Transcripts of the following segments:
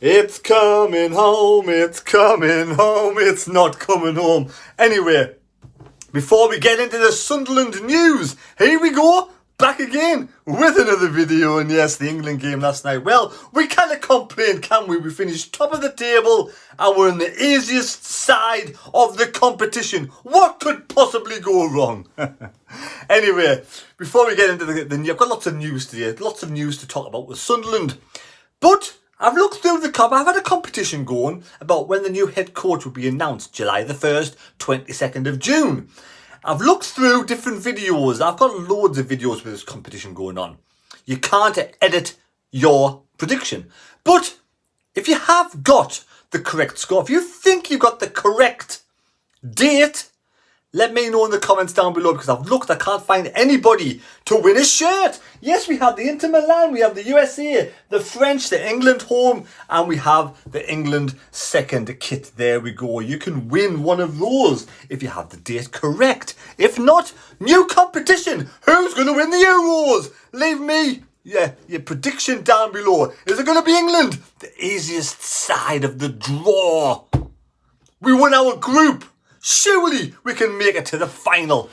It's coming home, it's coming home, it's not coming home. Anyway, before we get into the Sunderland news, here we go, back again with another video. And yes, the England game last night. Well, we can't complain, can we? We finished top of the table and we're in the easiest side of the competition. What could possibly go wrong? Anyway, before we get into the news, I've got lots of news today, lots of news to talk about with Sunderland. But I've looked through I've had a competition going about when the new head coach will be announced, July the 1st, 22nd of June. I've looked through different videos. I've got loads of videos with this competition going on. You can't edit your prediction. But if you have got the correct score, if you think you've got the correct date, let me know in the comments down below, because I've looked, I can't find anybody to win a shirt. Yes, we have the Inter Milan, we have the USA, the French, the England home, and we have the England second kit. There we go. You can win one of those if you have the date correct. If not, new competition. Who's going to win the Euros? Leave me your prediction down below. Is it going to be England? The easiest side of the draw. We won our group. Surely we can make it to the final.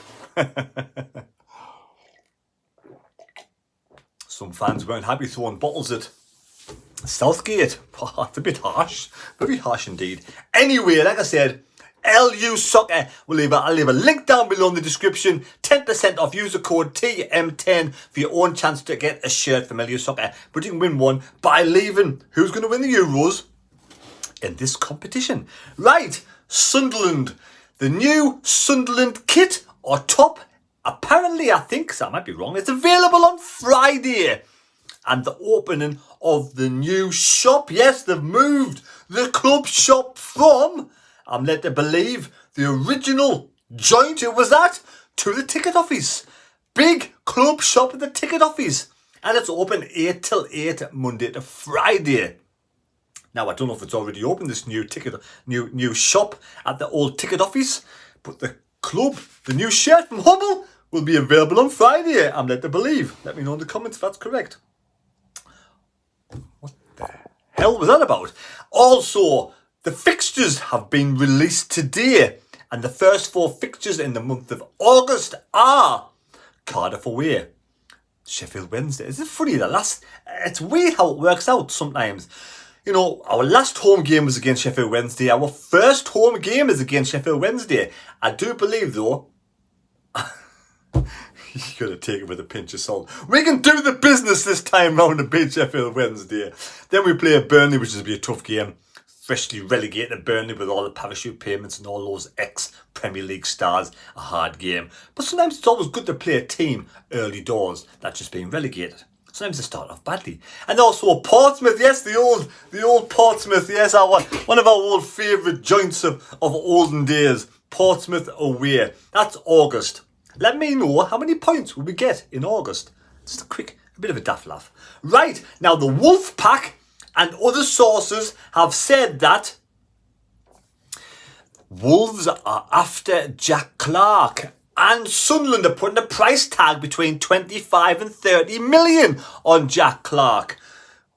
Some fans weren't happy throwing bottles at Southgate. Oh, that's a bit harsh. Very harsh indeed. Anyway, like I said, LU Soccer. I'll leave a link down below in the description. 10% off. Use the code TM10 for your own chance to get a shirt from LU Soccer. But you can win one by leaving who's going to win the Euros in this competition. Right, Sunderland. The new Sunderland kit or top, apparently, I think, so I might be wrong, it's available on Friday. And the opening of the new shop. Yes, they've moved the club shop from, I'm led to believe, the original joint it was at, to the ticket office. Big club shop at the ticket office. And it's open 8 till 8, Monday to Friday. Now, I don't know if it's already open, this new shop at the old ticket office, but the club, the new shirt from Hummel, will be available on Friday, I'm led to believe. Let me know in the comments if that's correct. What the hell was that about? Also, the fixtures have been released today, and the first 4 fixtures in the month of August are Cardiff away, Sheffield Wednesday. Is it funny? It's weird how it works out sometimes. You know, our last home game was against Sheffield Wednesday. Our first home game is against Sheffield Wednesday. I do believe, though, you got to take it with a pinch of salt. We can do the business this time round and beat Sheffield Wednesday. Then we play Burnley, which will be a tough game. Freshly relegated Burnley with all the parachute payments and all those ex-Premier League stars. A hard game. But sometimes it's always good to play a team early doors that's just been relegated. Sometimes they start off badly. And also Portsmouth, yes, the old Portsmouth, yes, one of our old favourite joints of olden days. Portsmouth away. That's August. Let me know how many points will we get in August. Just a bit of a daft laugh. Right, now the Wolf Pack and other sources have said that Wolves are after Jack Clarke. And Sunderland are putting a price tag between 25 and 30 million on Jack Clarke.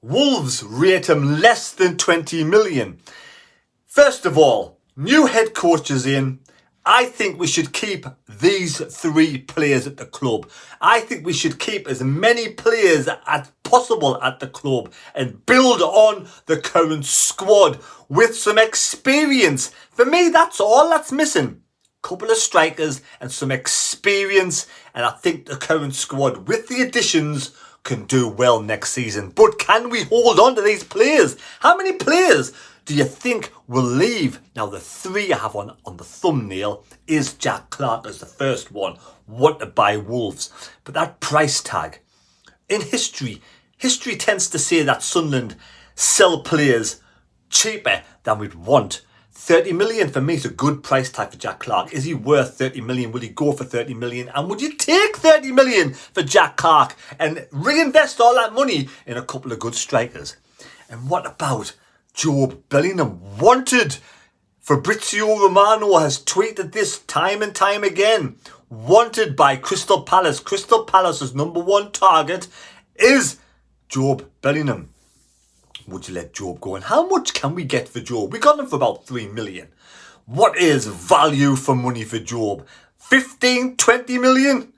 Wolves rate him less than 20 million. First of all, new head coach is in. I think we should keep these 3 players at the club. I think we should keep as many players as possible at the club and build on the current squad with some experience. For me, that's all that's missing. Couple of strikers and some experience, and I think the current squad with the additions can do well next season. But can we hold on to these players? How many players do you think will leave? Now, the 3 I have on the thumbnail is Jack Clarke as the first one, wanted by Wolves. But that price tag, in history tends to say that Sunderland sell players cheaper than we'd want. 30 million for me is a good price tag for Jack Clarke. Is he worth 30 million? Will he go for 30 million? And would you take 30 million for Jack Clarke and reinvest all that money in a couple of good strikers? And what about Job Bellingham? Wanted. Fabrizio Romano has tweeted this time and time again. Wanted by Crystal Palace. Crystal Palace's #1 target is Job Bellingham. would you let Job go? And how much can we get for Job? We got him for about 3 million. What is value for money for Job? 15, 20 million?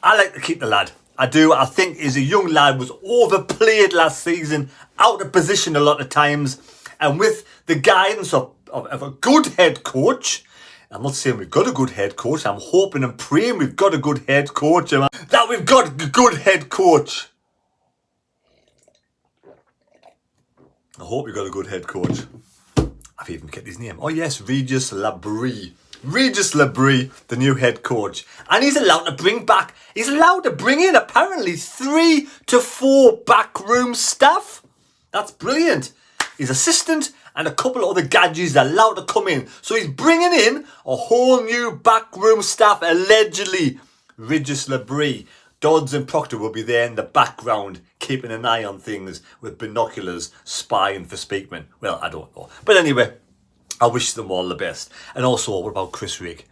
I like to keep the lad. I do. I think he's a young lad, was overplayed last season, out of position a lot of times. And with the guidance of a good head coach, I'm not saying we've got a good head coach. I'm hoping and praying we've got a good head coach. That we've got a good head coach. I hope we've got a good head coach. I've even kept his name. Oh yes, Regis Labrie. Regis Labrie, the new head coach. And he's allowed to bring in apparently 3 to 4 backroom staff. That's brilliant. His assistant and a couple of other gadgets are allowed to come in. So he's bringing in a whole new backroom staff, allegedly. Regis Labrie. Dodds and Proctor will be there in the background, keeping an eye on things with binoculars, spying for Speakman. Well, I don't know. But anyway, I wish them all the best. And also, what about Chris Rigg?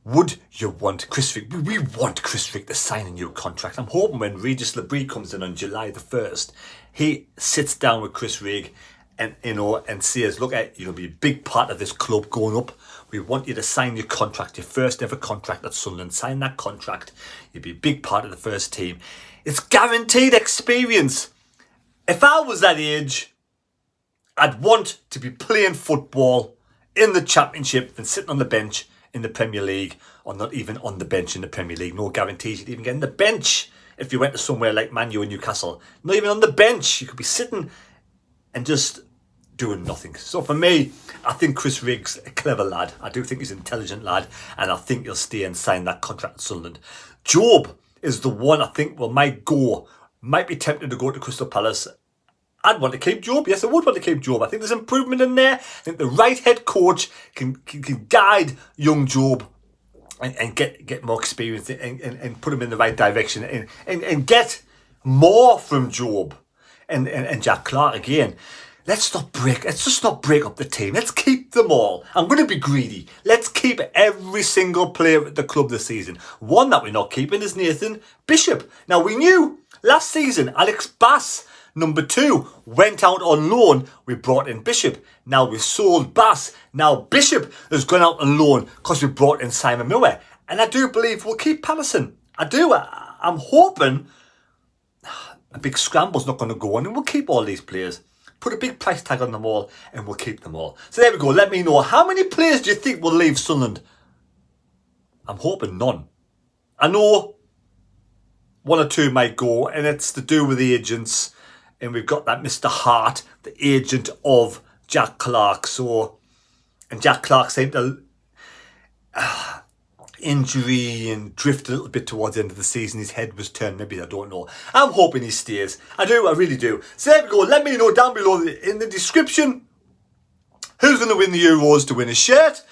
Would you want Chris Rigg? We want Chris Rigg to sign a new contract. I'm hoping when Regis Labrie comes in on July the 1st, he sits down with Chris Rigg and says, look, you'll be a big part of this club going up. We want you to sign your contract, your first ever contract at Sunderland. Sign that contract. You'll be a big part of the first team. It's guaranteed experience. If I was that age, I'd want to be playing football in the Championship than sitting on the bench in the Premier League, or not even on the bench in the Premier League. No guarantees you'd even get on the bench if you went to somewhere like Man U and Newcastle. Not even on the bench. You could be sitting and just doing nothing. So for me, I think Chris Rigg's a clever lad. I do think he's an intelligent lad, and I think he'll stay and sign that contract at Sunderland. Job is the one I think might be tempted to go to Crystal Palace. I'd want to keep Job. Yes, I would want to keep Job. I think there's improvement in there. I think the right head coach can guide young Job and get more experience and put him in the right direction and get more from Job and Jack Clark again. Let's just not break up the team. Let's keep them all. I'm going to be greedy. Let's keep every single player at the club this season. One that we're not keeping is Nathan Bishop. Now, we knew last season Alex Bass, number 2, went out on loan. We brought in Bishop. Now we've sold Bass. Now Bishop has gone out on loan because we brought in Simon Miller. And I do believe we'll keep Pallison. I do. I'm hoping a big scramble's not going to go on and we'll keep all these players. Put a big price tag on them all and we'll keep them all. So there we go. Let me know. How many players do you think will leave Sunderland? I'm hoping none. I know 1 or 2 might go, and it's to do with the agents. And we've got that Mr. Hart, the agent of Jack Clark. And Jack Clark seemed to injury and drift a little bit towards the end of the season. His head was turned, maybe, I don't know. I'm hoping he stays. I really do. So there we go. Let me know down below in the description who's going to win the Euros to win a shirt.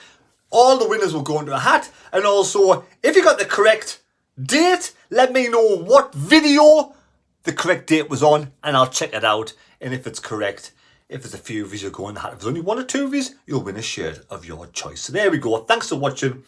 All the winners will go into a hat. And also, if you got the correct date, let me know what video the correct date was on and I'll check it out. And if it's correct, if there's a few of you, you'll go in the hat. If there's only 1 or 2 of you, you'll win a shirt of your choice. So there we go. Thanks for watching.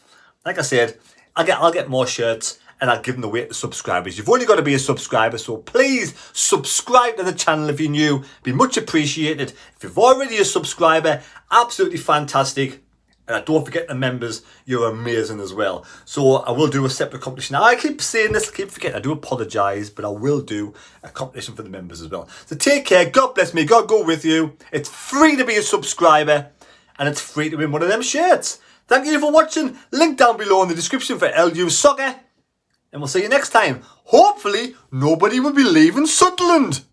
Like I said, I'll get more shirts and I'll give them away to subscribers. You've only got to be a subscriber, so please subscribe to the channel if you're new. Be much appreciated. If you're already a subscriber, absolutely fantastic. And don't forget the members, you're amazing as well. So I will do a separate competition. Now, I keep saying this, I keep forgetting. I do apologise, but I will do a competition for the members as well. So take care. God bless me. God go with you. It's free to be a subscriber and it's free to win one of them shirts. Thank you for watching. Link down below in the description for LU Soccer. And we'll see you next time. Hopefully, nobody will be leaving Sunderland.